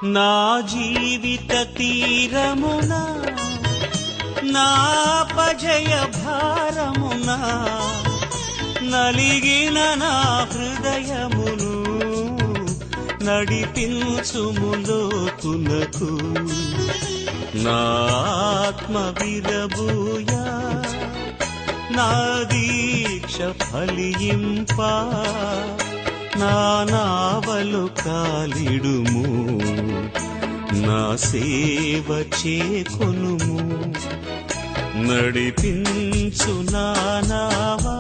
నా జీవిత తీరమున నా పజయ భారమున నలిగిన నా హృదయమును నడిపించుములోతునకు నా ఆత్మ విరబూయా నా దీక్ష ఫలింప నా నావలు కాలిడుము నా సేవ చేకొనుము నడిపించు నా నావా